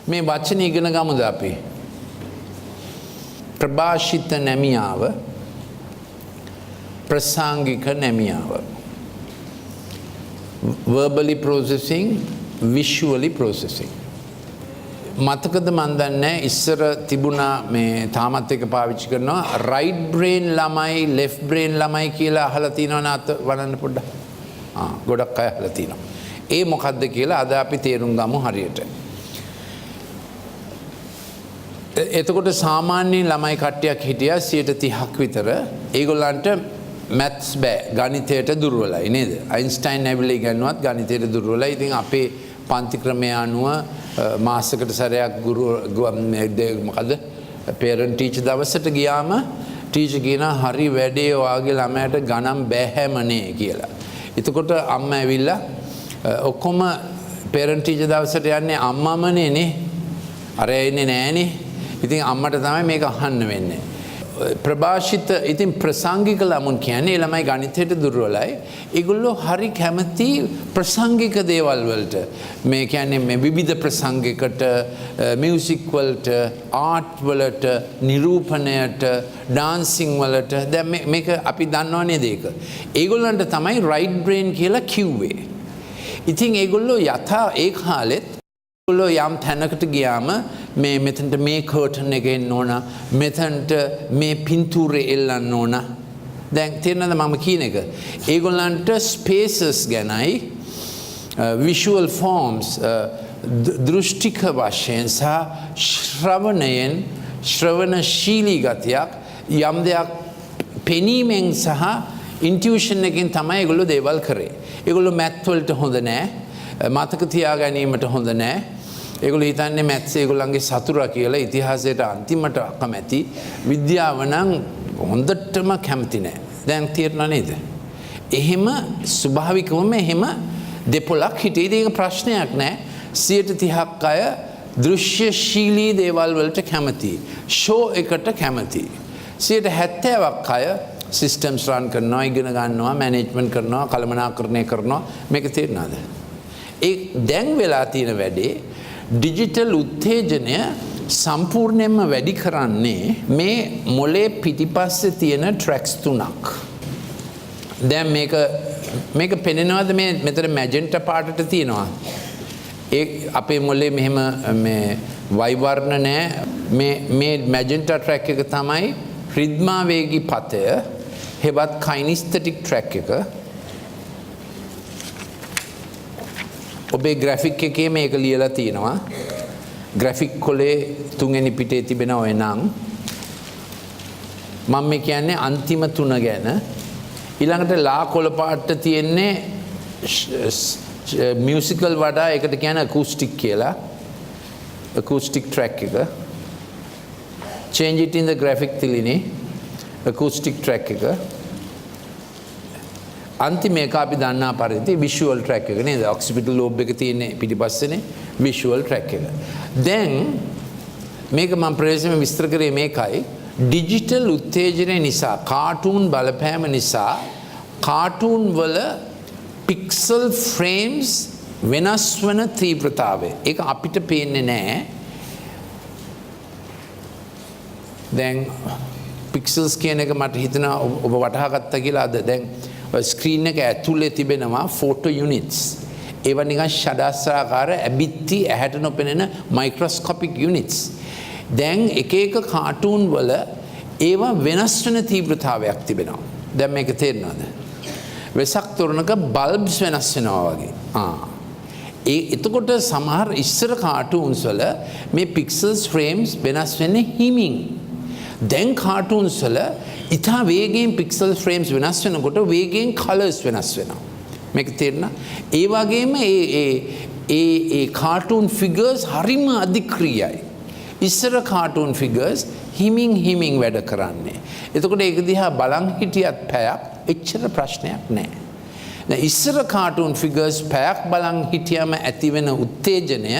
මේ වචන ඉගෙන ගමුද අපි? ප්‍රභාෂිත නැමියාව, ප්‍රසංගික නැමියාව. verbally processing, visually processing. මතකද මන් දන්නේ ඉස්සර තිබුණා මේ තාමත් එක පාවිච්චි කරනවා right brain ළමයි left brain ළමයි කියලා අහලා තියෙනවනේ අත වඩන්න පොඩ්ඩක්. ගොඩක් අය අහලා තියෙනවා. ඒ මොකද්ද කියලා අද අපි තේරුම් ගමු හරියට. එතකොට සාමාන්‍ය ළමයි කට්ටියක් හිටියා 30ක් විතර. ඒගොල්ලන්ට මැත්ස් බෑ, ගණිතයට දුර්වලයි නේද? අයින්ස්ටයින් ඇවිල්ලා ඉගෙනුවත් ගණිතයට දුර්වලයි. ඉතින් අපේ පන්ති ක්‍රමය අනුව මාසයකට සැරයක් ගුරු මොකද පේරන්ට් ටීචර් දවසට ගියාම ටීචර් කියනවා හරි වැඩේ ඔයාගේ ළමයාට ගණන් බෑහැමනේ කියලා. එතකොට අම්මා ඇවිල්ලා ඔක්කොම පේරන්ට් ටීචර් දවසට යන්නේ අම්මමනේ නේ. අර එන්නේ නෑනේ. ඉතින් අම්මට තමයි මේක අහන්න වෙන්නේ. ප්‍රභාෂිත ඉතින් ප්‍රසංගික ළමුන් කියන්නේ ඒ ළමයි ගණිතයට දුර්වලයි. ඒගොල්ලෝ හරි කැමති ප්‍රසංගික දේවල් වලට. මේ කියන්නේ මේ විවිධ ප්‍රසංගයකට, මියුසික් වලට, ආර්ට් වලට, නිරූපණයට, ඩාන්සින් වලට. දැන් මේක අපි දන්නව නේද ඒක. ඒගොල්ලන්ට තමයි right brain කියලා කිව්වේ. ඉතින් ඒගොල්ලෝ යථා ඒ කාලෙත් ඒගොල්ලෝ යම් තැනකට ගියාම මේ මෙතනට මේ කර්ටන් එක එන්න ඕන, මෙතනට මේ පින්තූරේ එල්ලන්න ඕන. දැන් තේරෙනවද මම කියන එක? ඒගොල්ලන්ට ස්පේසස් ගැනයි visual forms දෘෂ්ටික වශයෙන් සහ ශ්‍රවණශීලී ගතියක් යම් දෙයක් පෙනීමෙන් සහ ඉන්ටියුෂන් එකෙන් තමයි ඒගොල්ලෝ දේවල් කරේ. ඒගොල්ලෝ මැත් වලට හොඳ නෑ, මතක තියා ගැනීමට හොඳ නෑ. ඒගොල්ලෝ හිතන්නේ මැත්ස් ඒගොල්ලන්ගේ සතුරා කියලා. ඉතිහාසයට අන්තිමට අකමැති, විද්‍යාව නම් හොඳටම කැමති නෑ. දැන් තේරෙනව නේද? එහෙම ස්වභාවිකවම එහෙම දෙපොලක් හිටියේ. ඒක ප්‍රශ්නයක් නෑ. 30ක් අය දෘශ්‍යශීලී දේවල් වලට කැමති, ෂෝ එකට කැමති. 70ක් අය සිස්ටම්ස් රන් කරනවා, ඉගෙන ගන්නවා, මැනේජ්මන්ට් කරනවා, කළමනාකරණය කරනවා. මේක තේරෙනවද? ඒ දැන් වෙලා තියෙන වැඩේ ඩිජිටල් උත්තේජනය සම්පූර්ණයෙන්ම වැඩි කරන්නේ මේ මොලේ පිටිපස්සේ තියෙන ට්‍රැක්ස් 3ක්. දැන් මේක පෙනෙනවද? මේ මෙතන මැජෙන්ටා පාටට තියෙනවා. ඒ අපේ මොලේ මෙහෙම මේ වයි වර්ණ නැහැ. මේ මැජෙන්ටා ට්‍රැක් එක තමයි රිද්මාවේගී පතය, හෙවත් කයිනිස්තටික් ට්‍රැක් එක. ඔබේ ග්‍රැෆික් එකේ මේක ලියලා තියෙනවා. ග්‍රැෆික් කොලේ 3 වෙනි පිටේ තිබෙන ඔය නම් මම මේ කියන්නේ අන්තිම 3 ගැන. ඊළඟට ලා කොළ පාට තියෙන්නේ මියුසිකල් වඩා ඒකට කියන්නේ අකූස්ටික් කියලා. අකූස්ටික් ට්‍රැක් එක. change it in the graphic තිලිනේ acoustic track එක. අන්තිම එක අපි දන්නා පරිදි visual track එක නේද? occipital lobe එක තියෙන්නේ පිටිපස්සේනේ visual track එක. දැන් මේක මම ප්‍රවේශයෙන් විස්තර කරේ මේකයි. ඩිජිටල් උත්තේජනය නිසා, කාටූන් බලපෑම නිසා කාටූන් වල පික්සල් ෆ්‍රේම්ස් වෙනස් වන තීව්‍රතාවය ඒක අපිට පේන්නේ නැහැ. දැන් පික්සල්ස් කියන එක මට හිතෙනවා ඔබ වටහා ගත්තා කියලා. අද දැන් ස්ක්‍රීන් එක ඇතුලේ තිබෙනවා ෆෝටෝ යුනිට්ස්. ඒවා නිකන් ෂඩාස්ත්‍රාකාර ඇබිත්ති ඇහැට නොපෙනෙන මයික්‍රොස්කෝපික් යුනිට්ස්. දැන් එක එක කාටූන් වල ඒවා වෙනස් වෙන තීව්‍රතාවයක් තිබෙනවා. දැන් මේක තේරෙනවද? වෙසක් තොරණක බල්බ්ස් වෙනස් වෙනවා වගේ. එතකොට සමහර ඉස්සර කාටූන්ස් වල මේ පික්සල්ස් ෆ්‍රේම්ස් වෙනස් වෙන්නේ හිමින්. දැන් කාටූන්ස් වල ඉතා වේගයෙන් පික්සල් ෆ්‍රේම්ස් වෙනස් වෙනකොට වේගයෙන් කලර්ස් වෙනස් වෙනවා. මේක තේරෙනවා? ඒ වගේම ඒ කාටූන් ෆිගර්ස් හරිම අධික්‍රියයි. ඉස්සර කාටූන් ෆිගර්ස් හිමින් වැඩ කරන්නේ. එතකොට ඒක දිහා බලන් හිටියත් පැයක් එච්චර ප්‍රශ්නයක් නැහැ. දැන් ඉස්සර කාටූන් ෆිගර්ස් පැයක් බලන් හිටියම ඇති වෙන උත්තේජනය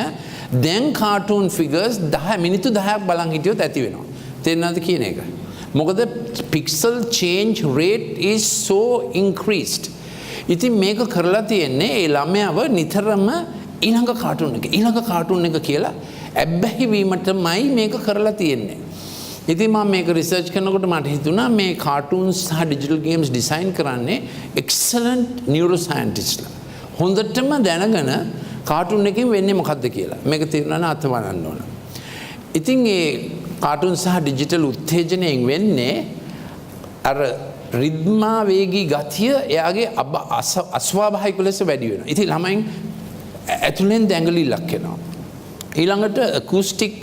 දැන් කාටූන් ෆිගර්ස් 10 මිනිත්තු 10ක් බලන් හිටියොත් ඇති වෙනවා. තේරෙනවද කියන එක? මොකද pixel change rate is so increased. ඉතින් මේක කරලා තියෙන්නේ ඒ ළමයාව නිතරම ඊළඟ කාටූන් එක කියලා ඇබ්බැහි වීමටමයි මේක කරලා තියෙන්නේ. ඉතින් මම මේක රිසර්ච් කරනකොට මට හිතුණා මේ කාටූන්ස් සහ ඩිජිටල් ගේම්ස් ඩිසයින් කරන්නේ එක්සලන්ට් නියුරෝසයන්ටිස්ට්ලා. හොඳටම දැනගෙන කාටූන් එකකින් වෙන්නේ මොකද්ද කියලා. මේක තේරුණා නම් අතවරන්න ඕන. ඉතින් ඒ කාටූන් සහ ඩිජිටල් උත්තේජනයෙන් වෙන්නේ අර රිද්මාවේගී ගතිය එයාගේ අස්වාභාවික ලෙස වැඩි වෙනවා. ඉතින් ළමයින් ඇතුලෙන් දැඟලිල්ලක් එනවා. ඊළඟට ඇකුස්ටික්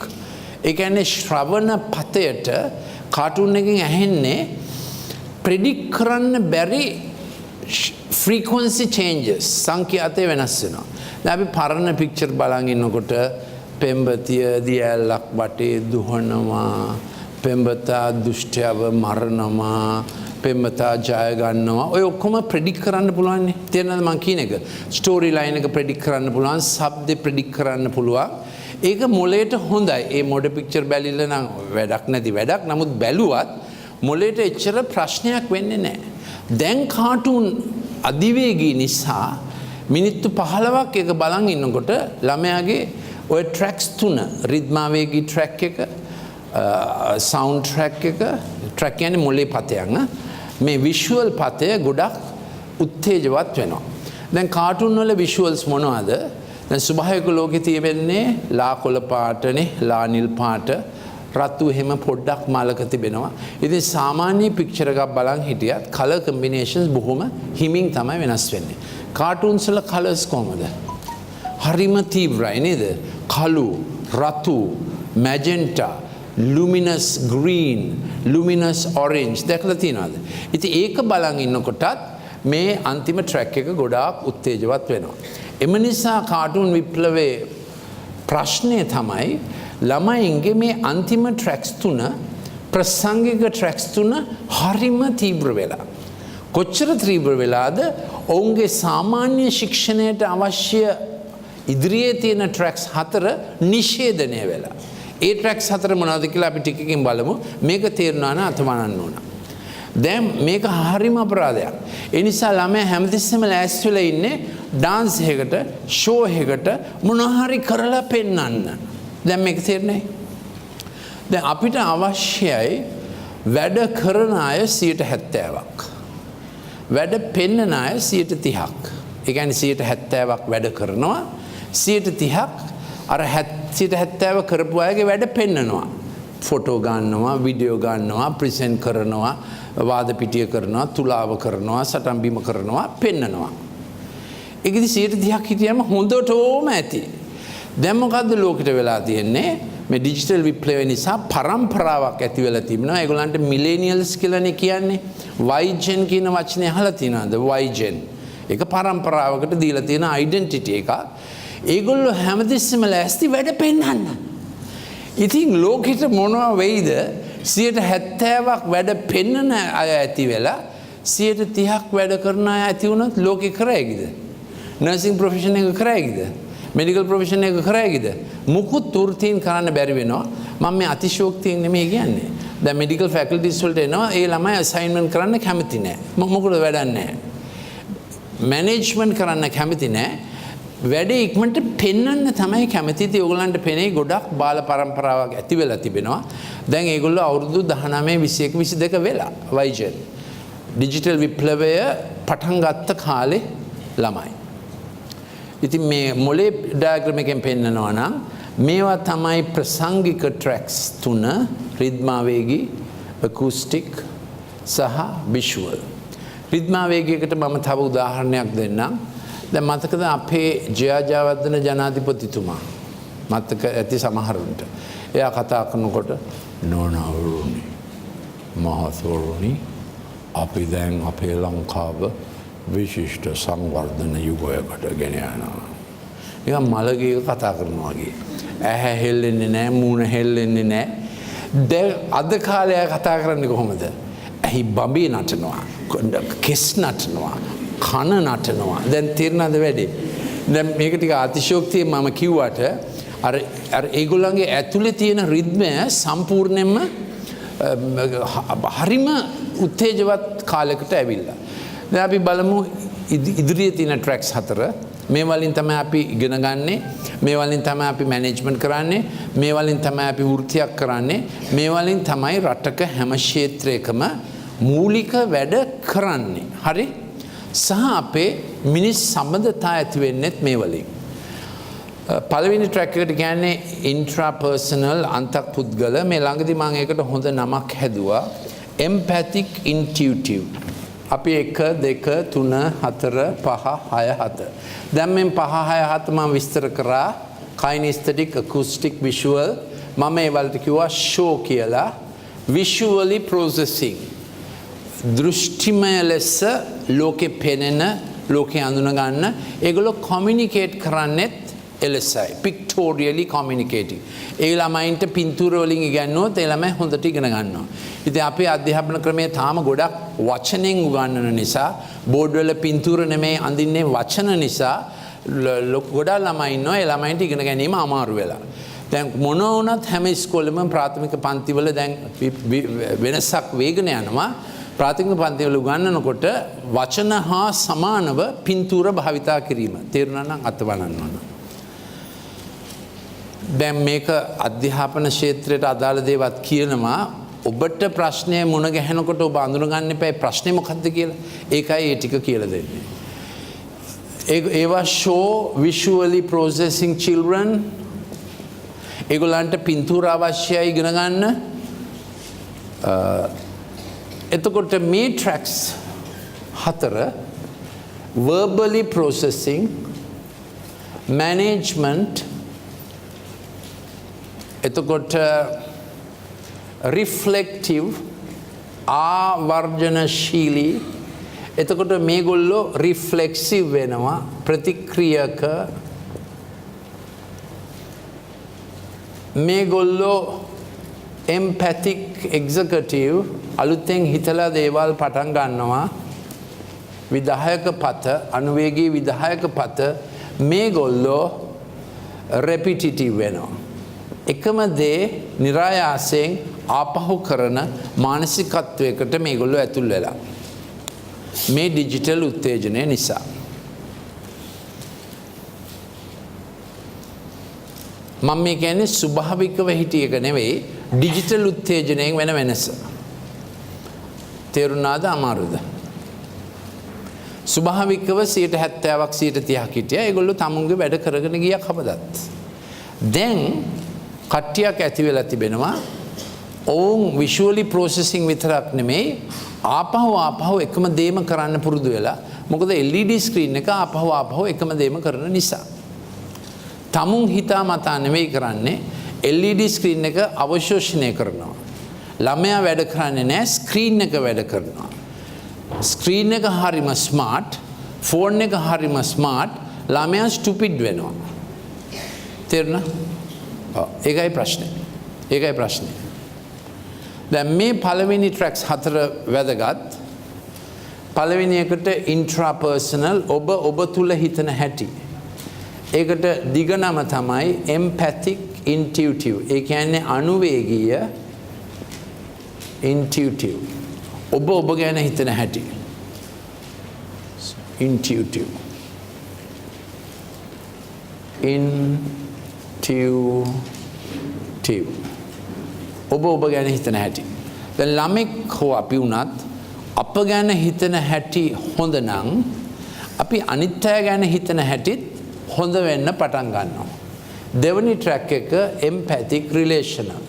ඒ කියන්නේ ශ්‍රවණ පතයට කාටූන් එකකින් ඇහෙන්නේ ප්‍රෙඩික්ට් කරන්න බැරි frequency changes සංඛ්‍යාතය වෙනස් වෙනවා. දැන් අපි පරණ පික්චර් බලන් ඉන්නකොට පෙම්බතිය දියැලක් වටේ දුවනවා, පෙම්බතා දුෂ්ටයව මරනවා, පෙම්බතා ජය ගන්නවා. ඔය ඔක්කොම ප්‍රෙඩික්ට් කරන්න පුළුවන් නේ. තේරෙනවද මං කියන එක? ස්ටෝරි ලයින් එක ප්‍රෙඩික්ට් කරන්න පුළුවන්, શબ્ද ප්‍රෙඩික්ට් කරන්න පුළුවන්. ඒක මොලේට හොඳයි. ඒ මොඩ පික්චර් බැලිල්ල නම් වැඩක් නැති වැඩක්. නමුත් බැලුවත් මොලේට එච්චර ප්‍රශ්නයක් වෙන්නේ නැහැ. දැන් කාටූන් අධිවේගී නිසා මිනිත්තු 15ක් එක බලන් ඉන්නකොට ළමයාගේ ඔය ට්‍රැක්ස් තුන රිද්මාවේගී ට්‍රැක් එක සවුන්ඩ් ට්‍රැක් එක ට්‍රැක් කියන්නේ මොලේ පතයක් මේ විෂුවල් පතය ගොඩක් උත්තේජවත් වෙනවා. දැන් කාටූන් වල විෂුවල්ස් මොනවද? දැන් ස්වභාවික ලෝකේ තියෙන්නේ ලා කොළ පාටනේ, ලා නිල් පාට, රතු එහෙම පොඩ්ඩක් මලක තිබෙනවා. ඉතින් සාමාන්‍ය පික්චර් එකක් බලන් හිටියත් කලර් කම්බිනේෂන්ස් බොහොම හිමින් තමයි වෙනස් වෙන්නේ. කාටූන්ස් වල කලර්ස් කොහමද? හරිම තීව්‍රයි නේද? කළු, රතු, මැජෙන්ටා, luminous green, luminous orange දැකලා තියෙනවද? ඉතින් ඒක බලන් ඉන්නකොටත් මේ අන්තිම ට්‍රැක් එක ගොඩාක් උත්තේජවත් වෙනවා. එම නිසා කාටූන් විප්ලවයේ ප්‍රශ්නය තමයි ළමයින්ගේ මේ අන්තිම ට්‍රැක්ස් තුන ප්‍රසංගික ට්‍රැක්ස් තුන හරිම තීව්‍ර වෙලා. කොච්චර තීව්‍ර වෙලාද? ඔවුන්ගේ සාමාන්‍ය ශික්ෂණයට අවශ්‍ය ඉදිරියේ තියෙන ට්‍රැක්ස් 4 නිෂේධනය වෙලා. ඒ ට්‍රැක්ස් 4 මොනවද කියලා අපි ටිකකින් බලමු. මේක තේරුණා නම් අතමනන්න ඕන. දැන් මේක හරිම අපරාධයක්. ඒ නිසා ළමයා හැමතිස්සෙම ලෑස්ති වෙලා ඉන්නේ ඩාන්ස් එකකට, ෂෝ එකකට මොනවා හරි කරලා පෙන්වන්න. දැන් මේක තේරෙන්නේ? දැන් අපිට අවශ්‍යයි වැඩ කරන අය 70%ක්. වැඩ පෙන්නන අය 30%ක්. ඒ කියන්නේ 70%ක් වැඩ කරනවා, 30%ක් අර 70% කරපු අයගේ වැඩ පෙන්නනවා. ෆොටෝ ගන්නවා, වීඩියෝ ගන්නවා, ප්‍රසන්ට් කරනවා, වාද පිටිය කරනවා, තුලාව කරනවා, සටන් බිම කරනවා, පෙන්නනවා. ඒකෙදි 30%ක් හිටියම හොඳටම ඇති. දැන් මොකද්ද ලෝකෙට වෙලා තියෙන්නේ? මේ ඩිජිටල් විප්ලවය නිසා පරම්පරාවක් ඇති වෙලා තිබෙනවා. ඒගොල්ලන්ට මිලේනියල්ස් කියලානේ කියන්නේ. Y-gen කියන වචනේ අහලා තියෙනවද? Y-gen. ඒක පරම්පරාවකට දීලා තියෙන ඩෙන්ටිටි එකක්. ඒගොල්ලෝ හැමතිස්සෙම ලෑස්ති වැඩ පෙන්වන්න. ඉතින් ලෝකෙට මොනවා වෙයිද? 70%ක් වැඩ පෙන්වන අය ඇති වෙලා 30%ක් වැඩ කරන අය ඇති වුණොත් ලෝකෙ කරයිද? නර්සින් ප්‍රොෆෙෂන් එක කරයිද? මෙඩිකල් ප්‍රොෆෙෂන් එක කරයිද? මුකුත් වෘත්තීන් කරන්න බැරි වෙනවා. මම මේ අතිශෝක්තියෙන් නෙමෙයි කියන්නේ. දැන් මෙඩිකල් ෆැකල්ටිස් වලට එනවා ඒ ළමයි අසයින්මන්ට් කරන්න කැමති නැහැ. මොකද වැඩක් නැහැ. මැනේජ්මන්ට් කරන්න කැමති නැහැ. වැඩේ ඉක්මනට පෙන්වන්න තමයි කැමති. ඉතින් ඕගොල්ලන්ට පෙනේ ගොඩක් බාල පරම්පරාවක් ඇති වෙලා තිබෙනවා. දැන් ඒගොල්ලෝ අවුරුදු 19 21 22 වෙලා වයිජන් ඩිජිටල් විප්ලවය පටන් ගත්ත කාලේ ළමයි. ඉතින් මේ මොලේ ඩයග්‍රෑම් එකෙන් පෙන්නනවා නම් මේවා තමයි ප්‍රසංගික ට්‍රැක්ස් තුන රිද්මාවේගී, ඇකුස්ටික් සහ විෂුවල්. රිද්මාවේගීකට මම තව උදාහරණයක් දෙන්නම්. දැන් මතකද අපේ ජයජයවර්ධන ජනාධිපතිතුමා? මතක ඇති සමහරුන්ට. එයා කතා කරනකොට නෝනවරුනි මහත්වරුනි අපි දැන් අපේ ලංකාව විශිෂ්ට සංවර්ධන යුගයකට ගෙන යනවා. නිකන් මලගේ කතා කරනවා වගේ. ඇහැ හෙල්ලෙන්නේ නැහැ, මූණ හෙල්ලෙන්නේ නැහැ. දැන් අද කාලේ කතා කරන්නේ කොහොමද? ඇහි බම්බේ නටනවා, කෙස් නටනවා, කන නටනවා. දැන් තේරෙනවද වැඩේ? දැන් මේක ටික අතිශෝක්තියෙන් මම කිව්වට අර ඒගොල්ලන්ගේ ඇතුලේ තියෙන රිද්මය සම්පූර්ණයෙන්ම හරිම උත්තේජවත් කාලයකට ඇවිල්ලා. දැන් අපි බලමු ඉදිරියේ තියෙන ට්‍රැක්ස් 4. මේ වලින් තමයි අපි ඉගෙන ගන්නේ මේ වලින් තමයි අපි මැනේජ්මන්ට් කරන්නේ. මේ වලින් තමයි අපි වෘත්තියක් කරන්නේ. මේ වලින් තමයි රටක හැම ක්ෂේත්‍රයකම මූලික වැඩ කරන්නේ. හරි? සහ අපේ මිනිස් සම්බන්ධතා ඇති වෙන්නේත් මේ වලින්. පළවෙනි ට්‍රැක් එකට කියන්නේ ඉන්ට්‍රාපර්සනල් අන්තଃපුද්ගල. මේ ළඟදී මම ඒකට හොඳ නමක් හැදුවා. empathic intuitive. අපි 1 2 3 4 5 6 7. දැන් මේ 5 6 7 මම විස්තර කරා kinesthetic acoustic visual. මම ඒ වලට කිව්වා show කියලා. visually processing. දෘෂ්ටිමය ලෙස ලෝකෙ පෙනෙන ලෝකෙ අඳුන ගන්න ඒගොල්ලෝ communicate කරන්නේත් එලෙසයි pictorially communicating. ඒ ළමයින්ට පින්තූර වලින් ඉගෙනුවොත් ඒ ළමයි හොඳට ඉගෙන ගන්නවා. ඉතින් අපේ අධ්‍යාපන ක්‍රමයේ තාම ගොඩක් වචනෙන් උගන්වන නිසා බෝඩ් වල පින්තූර නෙමෙයි අඳින්නේ වචන නිසා ගොඩක් ළමයි ඉන්නවා ඒ ළමයින්ට ඉගෙන ගැනීම අමාරු වෙලා. දැන් මොන වුණත් හැම ඉස්කෝලෙම ප්‍රාථමික පන්තිවල දැන් වෙනසක් වේගන යනවා. ප්‍රාථමික පන්තිවල උගන්වනකොට වචන හා සමානව පින්තූර භාවිතා කිරීම. තේරුණා නම් අතවලන්න ඕන. දැන් මේක අධ්‍යාපන ක්ෂේත්‍රයට අදාළ දේවත් කියනවා. ඔබට ප්‍රශ්නය මුණ ගැහෙනකොට ඔබ අඳුන ගන්න එපා ප්‍රශ්නේ මොකක්ද කියලා. ඒකයි ඒ ටික කියලා දෙන්නේ. ඒවා show visually processing children. ඒගොල්ලන්ට පින්තූර අවශ්‍යයි ඉගෙන ගන්න. එතකොට මේ ට්‍රැක්ස් 4 verbally processing management එතකොට reflective ආවර්ජනශීලී එතකොට මේගොල්ලෝ reflexive වෙනවා ප්‍රතික්‍රියක මේගොල්ලෝ empathic executive අලුතෙන් හිතලා දේවල් පටන් ගන්නවා විධායක පත අනුවේගී විධායක පත මේගොල්ලෝ repetitive වෙනවා එකම දේ નિરાයාසයෙන් ආපහු කරන මානසිකත්වයකට මේගොල්ලෝ ඇතුල් වෙලා මේ ඩිජිටල් උත්තේජනය නිසා මම මේ කියන්නේ ස්වභාවිකව හිටිය එක නෙවෙයි ඩිජිටල් උත්තේජනයෙන් වෙන වෙනස තේරුණාද අමාරුද ස්වභාවිකව 70%ක් 30%ක් හිටියා ඒගොල්ලෝ තමුන්ගේ වැඩ කරගෙන ගියා කවදත් දැන් කට්ටියක් ඇති වෙලා තිබෙනවා ඔවුන් විෂුවලි ප්‍රොසෙසිං විතරක් නෙමෙයි ආපහු එකම දේම කරන්න පුරුදු වෙලා මොකද LED ස්ක්‍රීන් එක ආපහු එකම දේම කරන නිසා තමුන් හිතාමතා නෙවෙයි කරන්නේ LED ස්ක්‍රීන් එක අවශෝෂණය කරනවා ළමයා වැඩ කරන්නේ නැහැ ස්ක්‍රීන් එක වැඩ කරනවා ස්ක්‍රීන් එක හරිම ස්මාර්ට් ෆෝන් එක හරිම ස්මාර්ට් ළමයා ස්ටුපිඩ් වෙනවා තේරුණා ඒකයි ප්‍රශ්නේ දැන් මේ පළවෙනි ට්‍රැක්ස් 4 වැදගත් පළවෙනි එකට ඉන්ට්‍රාපර්සනල් ඔබ තුල හිතන හැටි ඒකට දිග නම තමයි empathic intuitive ඒ කියන්නේ අනුවේගීය intuitive ඔබ ගැන හිතන හැටි intuitive ඔබ ගැන හිතන හැටි දැන් ළමෙක් හෝ අපි වුණත් අප ගැන හිතන හැටි හොඳ නම් අපි අනිත් අය ගැන හිතන හැටිත් හොඳ වෙන්න පටන් ගන්නවා දෙවනි ට්‍රැක් එක empathic relational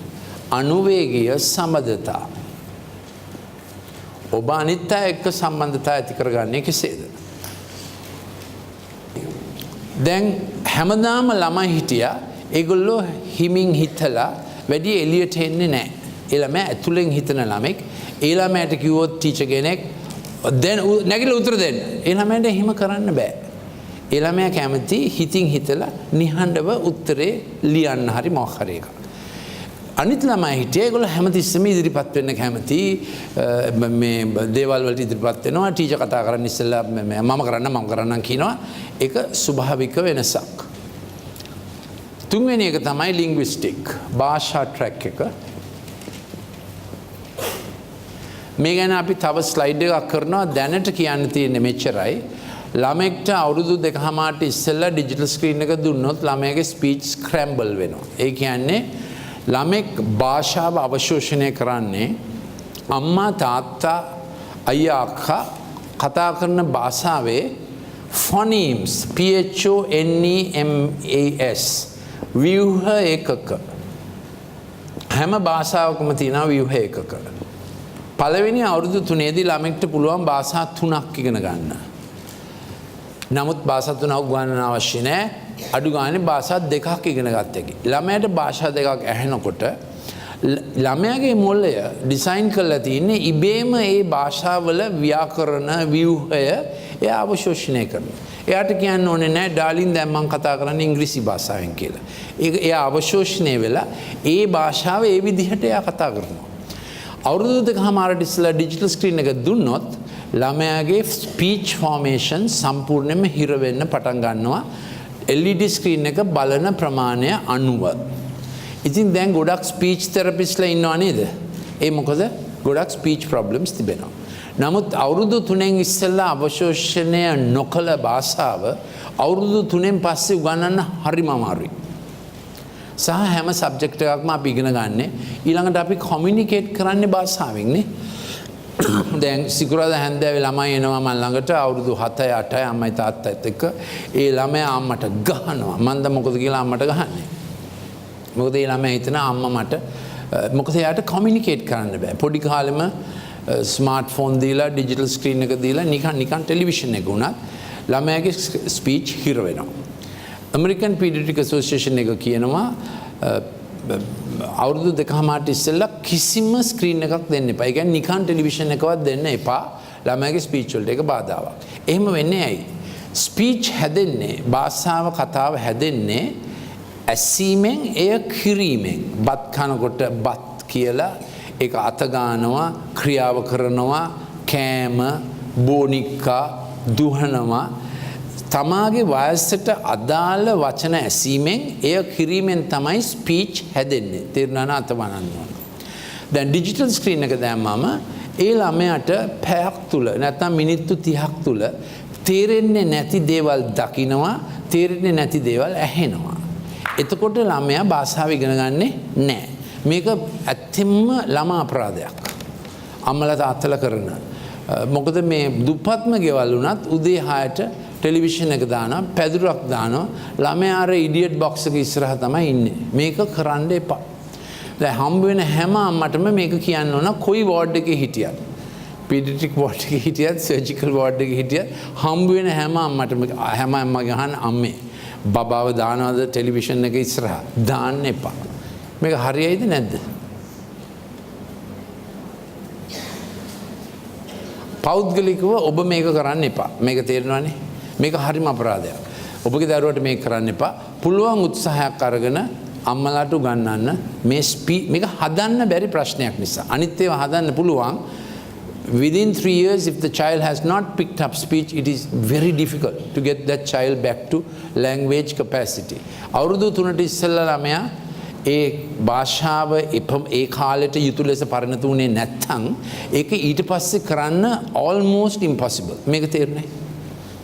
අනුවේගීය සම්බන්ධතා ඔබ අනිත් අය එක්ක සම්බන්ධතා ඇති කරගන්නේ කෙසේද දැන් හැමදාම ළමයි හිටියා ඒගොල්ලෝ හිමින් හිතලා වැඩි එළියට එන්නේ නැහැ. ඒ ළමයා ඇතුලෙන් හිතන ළමෙක්. ඒ ළමයාට කිව්වොත් ටීචර් කෙනෙක් දැන් නැගිටලා උත්තර දෙන්න. ඒ ළමයාට එහෙම කරන්න බෑ. ඒ ළමයා කැමති හිතින් හිතලා නිහඬව උත්තරේ ලියන්න හරි මොකක් හරි එකක්. අනිත් ළමයි හිටියේ ඒගොල්ලෝ හැමතිස්සෙම ඉදිරිපත් වෙන්න කැමති මේ දේවල් වලට ඉදිරිපත් වෙනවා ටීචර් කතා කරන්න ඉස්සෙල්ලා මම කරන්නම් කියනවා. ඒක ස්වභාවික වෙනසක්. තුන්වෙනි එක තමයි ලින්ග්විස්ටික් භාෂා ට්‍රැක් එක මේ ගැන අපි තව ස්ලයිඩ් එකක් කරනවා දැනට කියන්න තියෙන්නේ මෙච්චරයි ළමෙක්ට අවුරුදු 2කමාරට ඉස්සෙල්ලා ඩිජිටල් ස්ක්‍රීන් එක දුන්නොත් ළමයාගේ ස්පීච් ස්ක්‍රැම්බල් වෙනවා. ඒ කියන්නේ ළමෙක් භාෂාව අවශෝෂණය කරන්නේ අම්මා තාත්තා අයියා අක්කා කතා කරන භාෂාවේ phonemes PHONEMAS ව්‍යුහ ඒකක හැම භාෂාවකම තියෙනවා ව්‍යුහ ඒකක. පළවෙනි අවුරුදු 3ේදී ළමෙක්ට පුළුවන් භාෂා 3ක් ඉගෙන ගන්න. නමුත් භාෂා 3ක් උගන්වන්න අවශ්‍ය නැහැ. අඩු ගානේ භාෂා 2ක් ඉගෙන ගන්න එකයි. ළමයාට භාෂා 2ක් ඇහෙනකොට ළමයාගේ මොළය ඩිසයින් කරලා තියෙන්නේ ඉබේම ඒ භාෂාවල ව්‍යාකරණ ව්‍යුහය එයා අවශෝෂණය කරනවා. එයාට කියන්න ඕනේ නැහැ ඩාලින් දැන් මම කතා කරන්නේ ඉංග්‍රීසි භාෂාවෙන් කියලා. ඒක එයා අවශෝෂණය වෙලා ඒ භාෂාව ඒ විදිහට එයා කතා කරනවා. අවුරුදු 2කමාරට ඉස්සෙල්ලා ඩිජිටල් ස්ක්‍රීන් එක දුන්නොත් ළමයාගේ ස්පීච් ෆෝමේෂන් සම්පූර්ණයෙන්ම හිර වෙන්න පටන් ගන්නවා LED ස්ක්‍රීන් එක බලන ප්‍රමාණය අනුව. ඉතින් දැන් ගොඩක් ස්පීච් තෙරපිස්ට්ලා ඉන්නව නේද? ඒ මොකද ගොඩක් ස්පීච් ප්‍රොබ්ලම්ස් තිබෙනවා. නමුත් අවුරුදු 3න් ඉස්සෙල්ලා අවශෝෂණය නොකළ භාෂාව අවුරුදු 3න් පස්සේ උගන්වන්න හරිම අමාරුයි. සහ හැම සබ්ජෙක්ට් එකක්ම අපි ඉගෙන ගන්න ඊළඟට අපි කොමියුනිකේට් කරන්නේ භාෂාවෙන් නේ. දැන් සිකුරාදා හැන්දෑවේ ළමයි එනවා මම ළඟට අවුරුදු 7 8 අම්මයි තාත්තත් එක්ක ඒ ළමයා අම්මට ගහනවා. මන්ද මොකද කියලා අම්මට ගහන්නේ. මොකද ඒ ළමයා හිතන අම්මා මට මොකද එයාට කොමියුනිකේට් කරන්න බෑ. පොඩි කාලෙම ස්මාර්ට් ෆෝන් දීලා ඩිජිටල් ස්ක්‍රීන් එක දීලා නිකන් ටෙලිවිෂන් එක උනත් ළමයාගේ ස්පීච් හිර වෙනවා. ඇමරිකන් පීඩියට්‍රික් ඇසෝසියේෂන් එක කියනවා අවුරුදු 2කමාරට ඉස්සෙල්ලා කිසිම ස්ක්‍රීන් එකක් දෙන්න එපා. ඒ කියන්නේ නිකන් ටෙලිවිෂන් එකවත් දෙන්න එපා. ළමයාගේ ස්පීච් වලට ඒක බාධාවක්. එහෙම වෙන්නේ ඇයි? ස්පීච් හැදෙන්නේ භාෂාව කතාව හැදෙන්නේ ඇසීමෙන් එය කිරීමෙන්. බත් කනකොට බත් කියලා ඒක අත ගන්නවා ක්‍රියාව කරනවා කෑම බෝනික්කා දුහනවා තමාගේ වයසට අදාළ වචන ඇසීමෙන් එය කිරීමෙන් තමයි ස්පීච් හැදෙන්නේ. තේරුණා නේද? අත වනන්න ඕන. දැන් ඩිජිටල් ස්ක්‍රීන් එක දැම්මම ඒ ළමයාට පැයක් තුල නැත්නම් මිනිත්තු 30ක් තුල තේරෙන්නේ නැති දේවල් දකිනවා තේරෙන්නේ නැති දේවල් ඇහෙනවා. එතකොට ළමයා භාෂාව ඉගෙන ගන්නේ නැහැ. මේක ඇත්තෙන්ම ළමා අපරාධයක්. අම්මලා තාත්තලා කරන. මොකද මේ දුප්පත්ම ගෙවල් උනත් උදේ 6ට ටෙලිවිෂන් එක දානවා පැදුරක් දානවා ළමයා අර ඉඩියට් බොක්ස් එක ඉස්සරහ තමයි ඉන්නේ. මේක කරන්න එපා. දැන් හම්බ වෙන හැම අම්මටම මේක කියන්න ඕන කොයි වෝඩ් එකේ හිටියත්. පීඩියට්‍රික් වෝඩ් එකේ හිටියත් සර්ජිකල් වෝඩ් එකේ හිටියත් හම්බ වෙන හැම අම්මටම හැම අම්මගේ අහන්න අම්මේ බබාව දානවද ටෙලිවිෂන් එක ඉස්සරහ දාන්න එපා. මේක හරියයිද නැද්ද? පෞද්ගලිකව ඔබ මේක කරන්න එපා. මේක තේරෙනවනේ? මේක හරිම අපරාධයක්. ඔබගේ දරුවට මේක කරන්න එපා. පුළුවන් උත්සාහයක් අරගෙන අම්මලාට උගන්වන්න මේක හදන්න බැරි ප්‍රශ්නයක් නිසා. අනිත් ඒවා හදන්න පුළුවන්. Within 3 years, if the child has not picked up speech, it is very difficult to get that child back to language capacity. අවුරුදු 3ට ඉස්සෙල්ලා ළමයා ඒ භාෂාව ඒ කාලෙට යුතු ලෙස පරිණත වුණේ නැත්නම් ඒක ඊට පස්සේ කරන්න almost impossible. මේක තේරුණේ?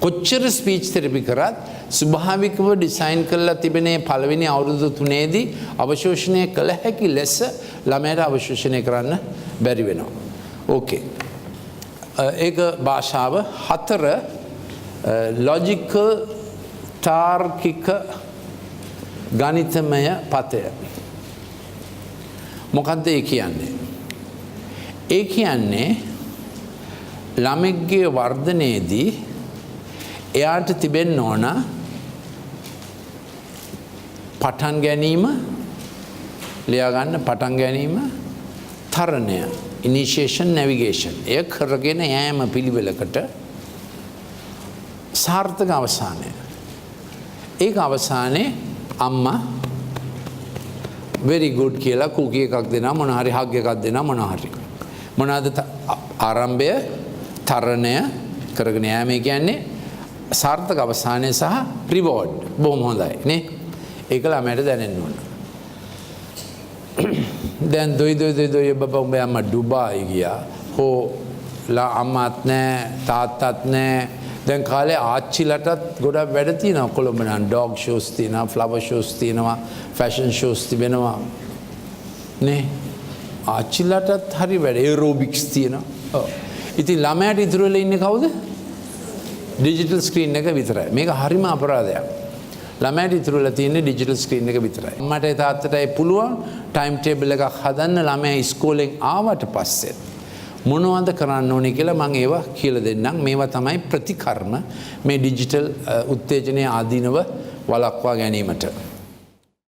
කොච්චර ස්පීච් තෙරපි කරත් ස්වභාවිකව ඩිසයින් කරලා තිබෙන පළවෙනි අවුරුදු 3ේදී අවශෝෂණය කළ හැකි ලෙස ළමයාට අවශෝෂණය කරන්න බැරි වෙනවා. ඕකේ. ඒක භාෂාව 4 ලොජිකල් තාර්කික ගණිතමය පතය. මොකක්ද ඒ කියන්නේ? ඒ කියන්නේ ළමෙක්ගේ වර්ධනයේදී එයාට තිබෙන්න ඕන පටන් ගැනීම ලියා ගන්න පටන් ගැනීම තරණය initiation navigation එය කරගෙන යෑම පිළිවෙලකට සාර්ථක අවසානය. ඒක අවසානයේ අම්මා very good කියලා කුකි එකක් දෙනවා මොන හරි හග් එකක් දෙනවා මොන හරි මොනවාද ආරම්භය තරණය කරගෙන යෑම කියන්නේ සාර්ථක අවසානය සහ රිවෝඩ් බොහොම හොඳයි නේ. ඒක ළමයට දැනෙන්න ඕන. දැන් දොයි බබා උඹ අම්මා ඩුබායි ගියා. හෝ අම්මාත් නැහැ තාත්තත් නැහැ දැන් කාලේ ආච්චිලටත් ගොඩක් වැඩ තියෙනවා කොළඹ නම් ඩොග් ෂෝස් තියෙනවා ෆ්ලවර් ෂෝස් තියෙනවා ෆැෂන් ෂෝස් තිබෙනවා නේ ආච්චිලටත් හරි වැඩ ඒරෝබික්ස් තියෙනවා ඔව් ඉතින් ළමයාට ඉතුරු වෙලා ඉන්නේ කවුද ඩිජිටල් ස්ක්‍රීන් එක විතරයි මේක හරිම අපරාධයක් ළමයාට ඉතුරු වෙලා තියෙන්නේ ඩිජිටල් ස්ක්‍රීන් එක විතරයි මට තාත්තටයි පුළුවන් ටයිම් ටේබල් එකක් හදන්න ළමයා ඉස්කෝලෙන් ආවට පස්සේ මොනවද කරන්න ඕනේ කියලා මම ඒවා කියලා දෙන්නම් මේවා තමයි ප්‍රතිකර්ම මේ ඩිජිටල් උත්තේජනයේ ආදීනව වළක්වා ගැනීමට